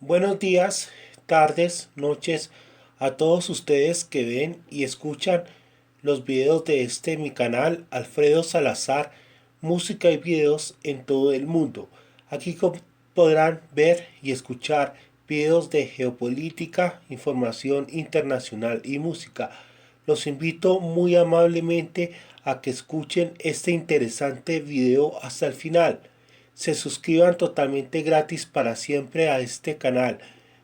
Buenos días, tardes, noches a todos ustedes que ven y escuchan los videos de mi canal Alfredo Salazar, música y videos en todo el mundo. Aquí podrán ver y escuchar videos de geopolítica, información internacional y música. Los invito muy amablemente a que escuchen este interesante video hasta el final. Se suscriban totalmente gratis para siempre a este canal.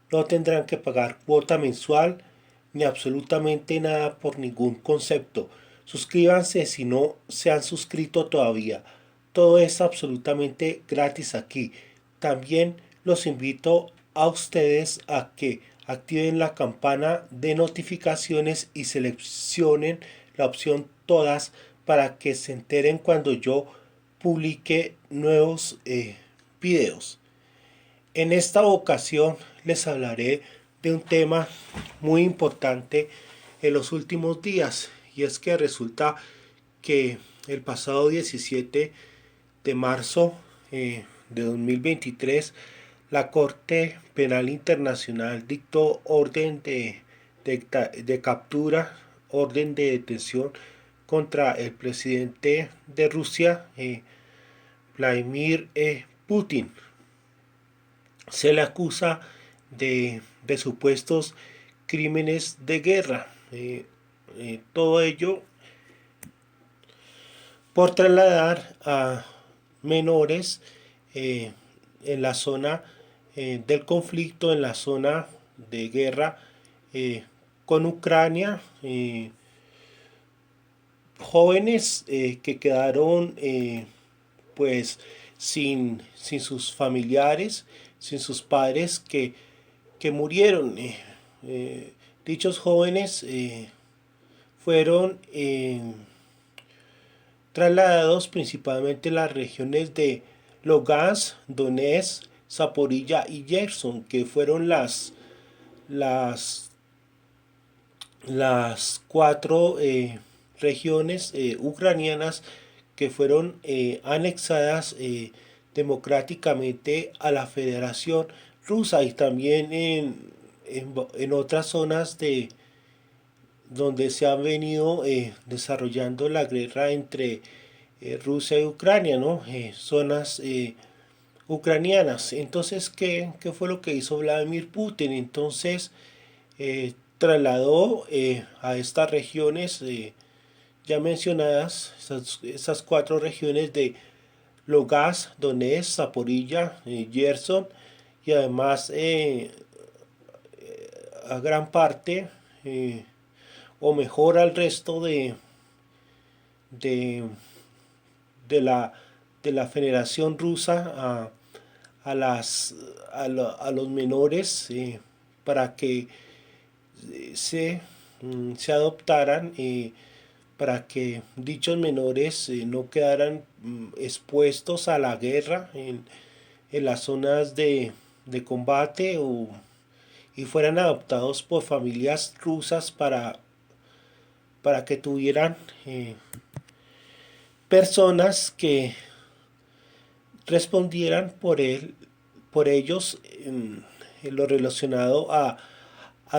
No tendrán que pagar cuota mensual ni absolutamente nada por ningún concepto. Suscríbanse si no se han suscrito todavía. Todo es absolutamente gratis aquí. También los invito a ustedes a que activen la campana de notificaciones y seleccionen la opción todas para que se enteren cuando yo publique nuevos videos. En esta ocasión les hablaré de un tema muy importante en los últimos días, y es que resulta que el pasado 17 de marzo de 2023 la Corte Penal Internacional dictó orden de captura, orden de detención contra el presidente de Rusia, Vladimir Putin. Se le acusa de supuestos crímenes de guerra. Todo ello por trasladar a menores eh, en la zona del conflicto, en la zona de guerra con Ucrania, jóvenes que quedaron pues sin sus familiares, sin sus padres que murieron. Dichos jóvenes fueron trasladados principalmente en las regiones de Lugansk, Donetsk, Zaporilla y Gerson, que fueron las, las cuatro regiones ucranianas que fueron anexadas democráticamente a la Federación Rusa, y también en otras zonas de donde se ha venido desarrollando la guerra entre Rusia y Ucrania, ¿no? Zonas ucranianas. Entonces, ¿qué fue lo que hizo Vladimir Putin? Entonces, trasladó a estas regiones ya mencionadas, esas cuatro regiones de Lugansk, Donetsk, Zaporilla, Gerson, y además a gran parte, o mejor al resto de, de, la, de la Federación Rusa, a, las, a los menores, para que se, se adoptaran, para que dichos menores no quedaran expuestos a la guerra en las zonas de combate, y fueran adoptados por familias rusas para que tuvieran personas que respondieran por ellos en lo relacionado a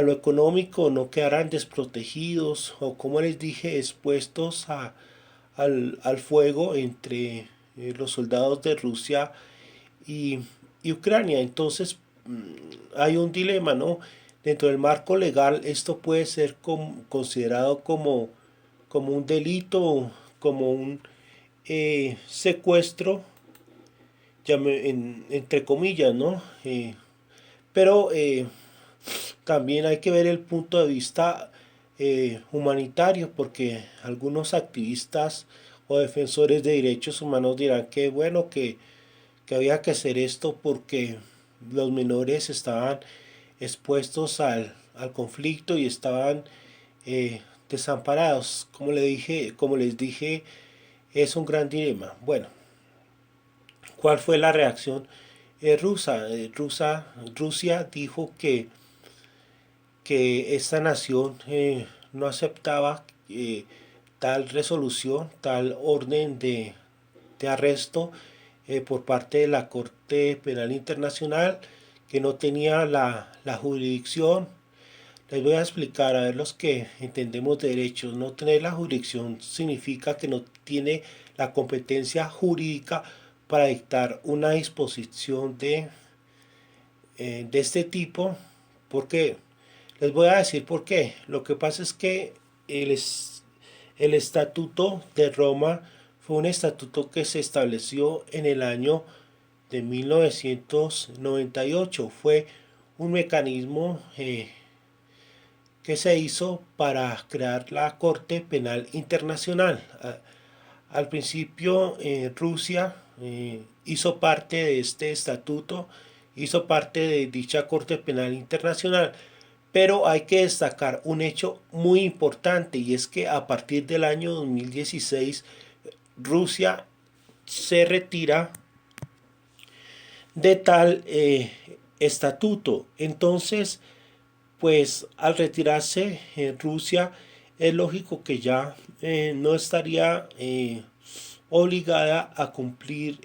lo económico, no quedaran desprotegidos o, como les dije, expuestos al fuego entre los soldados de Rusia y, y Ucrania. Entonces hay un dilema, ¿no? Dentro del marco legal esto puede ser considerado como un delito, como un secuestro, entre comillas, ¿no? Pero también hay que ver el punto de vista humanitario, porque algunos activistas o defensores de derechos humanos dirán que bueno, que había que hacer esto porque los menores estaban expuestos al conflicto y estaban desamparados. Como les dije, es un gran dilema. Bueno, ¿cuál fue la reacción rusa? Rusia dijo que esta nación no aceptaba tal resolución, tal orden de arresto por parte de la Corte Penal Internacional, que no tenía la jurisdicción. Les voy a explicar, a ver los que entendemos derechos. No tener la jurisdicción significa que no tiene la competencia jurídica para dictar una disposición de este tipo. ¿Por qué? Les voy a decir por qué. Lo que pasa es que el Estatuto de Roma fue un estatuto que se estableció en el año de 1998. Fue un mecanismo que se hizo para crear la Corte Penal Internacional. Al principio Rusia hizo parte de este estatuto, hizo parte de dicha Corte Penal Internacional, pero hay que destacar un hecho muy importante, y es que a partir del año 2016 Rusia se retira de tal estatuto. Entonces, pues al retirarse Rusia, es lógico que ya no estaría obligada a cumplir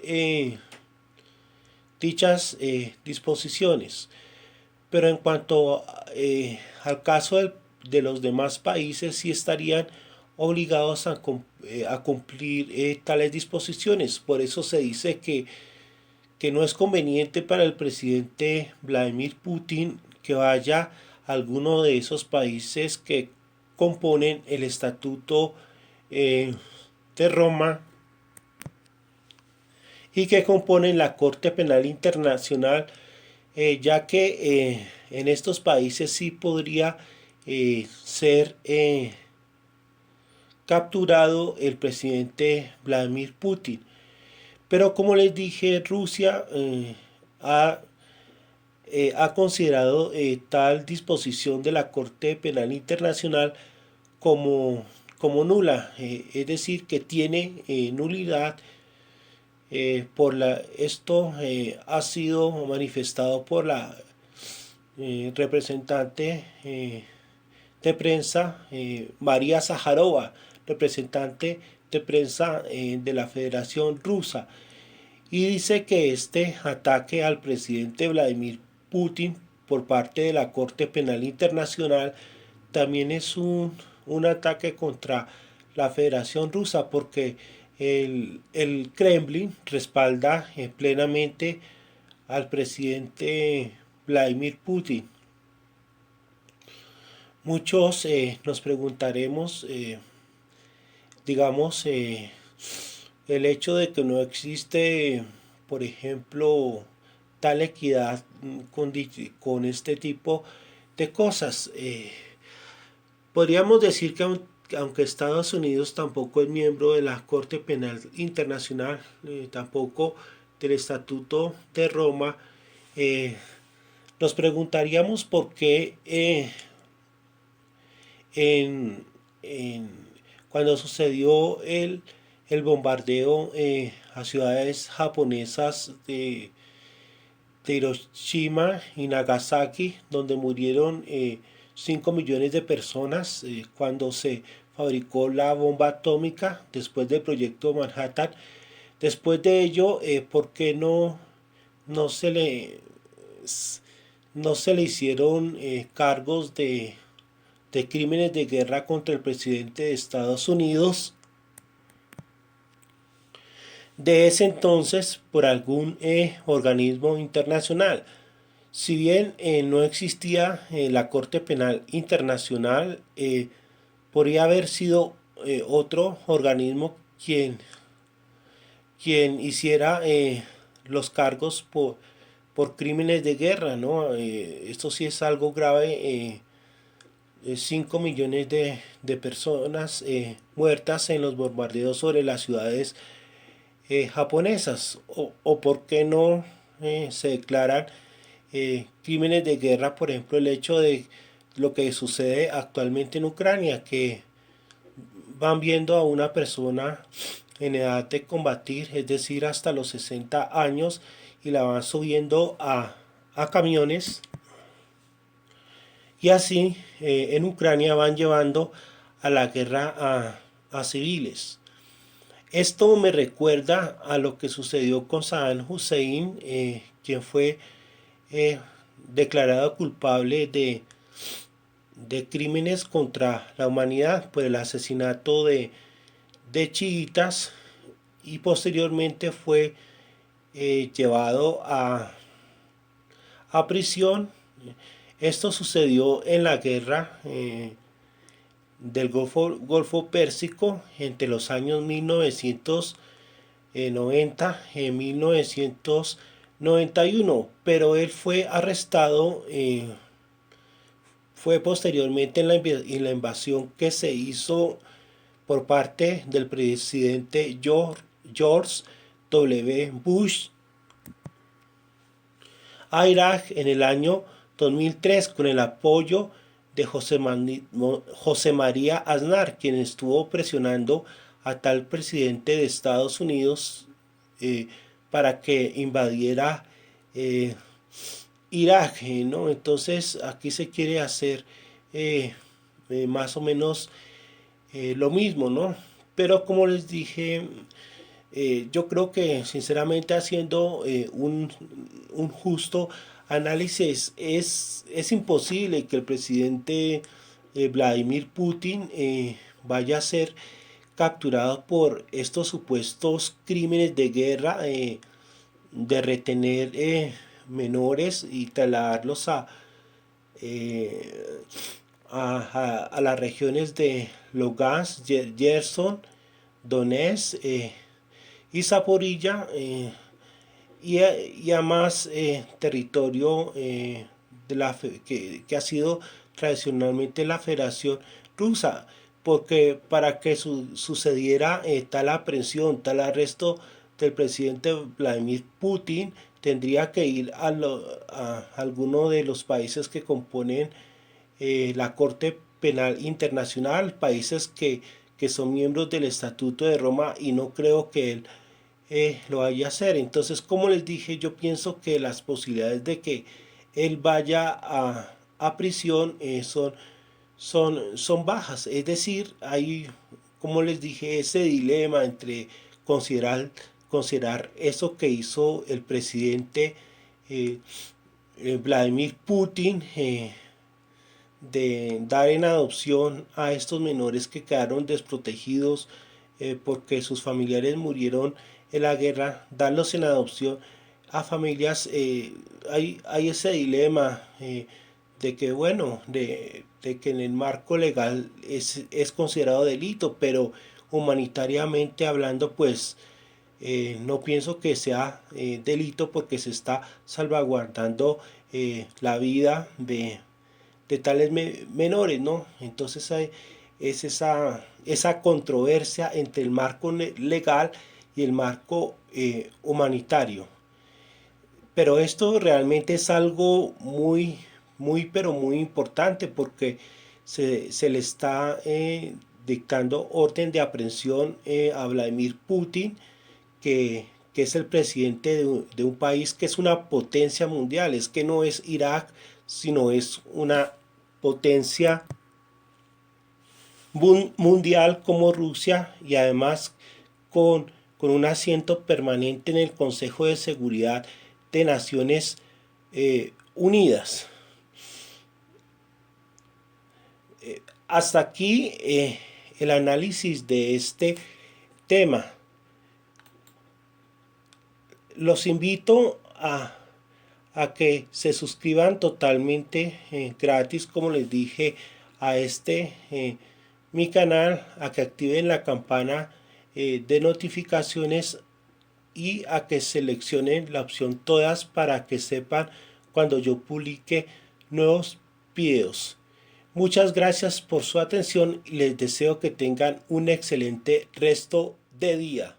dichas disposiciones. Pero en cuanto al caso de los demás países, sí estarían obligados a cumplir tales disposiciones. Por eso se dice que no es conveniente para el presidente Vladimir Putin que vaya a alguno de esos países que componen el Estatuto de Roma y que componen la Corte Penal Internacional, ya que en estos países sí podría ser capturado el presidente Vladimir Putin. Pero como les dije, Rusia ha considerado tal disposición de la Corte Penal Internacional como nula, es decir, que tiene nulidad. Esto ha sido manifestado por la representante de prensa María Zaharova, representante de prensa de la Federación Rusa, y dice que este ataque al presidente Vladimir Putin por parte de la Corte Penal Internacional también es un ataque contra la Federación Rusa, porque el Kremlin respalda plenamente al presidente Vladimir Putin. Muchos nos preguntaremos, digamos, el hecho de que no existe, por ejemplo, tal equidad con este tipo de cosas. Podríamos decir que aunque Estados Unidos tampoco es miembro de la Corte Penal Internacional, tampoco del Estatuto de Roma, nos preguntaríamos por qué cuando sucedió el bombardeo a ciudades japonesas de Hiroshima y Nagasaki, donde murieron 5 millones de personas, cuando se fabricó la bomba atómica después del proyecto Manhattan. Después de ello, ¿por qué no se le, no se le hicieron cargos de crímenes de guerra contra el presidente de Estados Unidos de ese entonces por algún organismo internacional? Si bien no existía la Corte Penal Internacional, podría haber sido otro organismo quien hiciera los cargos por crímenes de guerra, ¿no? Esto sí es algo grave. 5 millones de personas muertas en los bombardeos sobre las ciudades japonesas, o por qué no se declaran crímenes de guerra, por ejemplo, el hecho de lo que sucede actualmente en Ucrania, que van viendo a una persona en edad de combatir, es decir, hasta los 60 años, y la van subiendo a camiones, y así en Ucrania van llevando a la guerra a civiles. Esto me recuerda a lo que sucedió con Saddam Hussein, quien fue declarado culpable de crímenes contra la humanidad por el asesinato de chiitas y posteriormente fue llevado a prisión. Esto sucedió en la guerra del Golfo Pérsico entre los años 1990 y 1991, pero él fue arrestado, fue posteriormente en la invasión que se hizo por parte del presidente George W. Bush a Irak en el año 2003 con el apoyo de José María Aznar, quien estuvo presionando a tal presidente de Estados Unidos para que invadiera Irak, ¿no? Entonces aquí se quiere hacer más o menos lo mismo, ¿no? Pero como les dije, yo creo que sinceramente haciendo un justo análisis es imposible que el presidente Vladimir Putin vaya a ser capturado por estos supuestos crímenes de guerra, de retener menores y trasladarlos a las regiones de Lugansk, Gerson, Donetsk y Zaporilla, y a más territorio que ha sido tradicionalmente la Federación Rusa, porque para que sucediera tal aprehensión, tal arresto del presidente Vladimir Putin, tendría que ir a alguno de los países que componen la Corte Penal Internacional, países que son miembros del Estatuto de Roma, y no creo que él lo vaya a hacer. Entonces, como les dije, yo pienso que las posibilidades de que él vaya a prisión son bajas. Es decir, hay, como les dije, ese dilema entre considerar eso que hizo el presidente Vladimir Putin, de dar en adopción a estos menores que quedaron desprotegidos porque sus familiares murieron en la guerra, darlos en adopción a familias. Hay ese dilema de que, bueno, de que en el marco legal es considerado delito, pero humanitariamente hablando, pues no pienso que sea delito, porque se está salvaguardando la vida de tales menores, ¿no? Entonces es esa controversia entre el marco legal y el marco humanitario. Pero esto realmente es algo pero muy importante, porque se le está dictando orden de aprehensión a Vladimir Putin, que es el presidente de un país que es una potencia mundial. Es que no es Irak, sino es una potencia mundial como Rusia, y además con un asiento permanente en el Consejo de Seguridad de Naciones Unidas. Hasta aquí el análisis de este tema. Los invito a que se suscriban totalmente gratis, como les dije, a mi canal, a que activen la campana de notificaciones y a que seleccionen la opción todas para que sepan cuando yo publique nuevos videos. Muchas gracias por su atención y les deseo que tengan un excelente resto de día.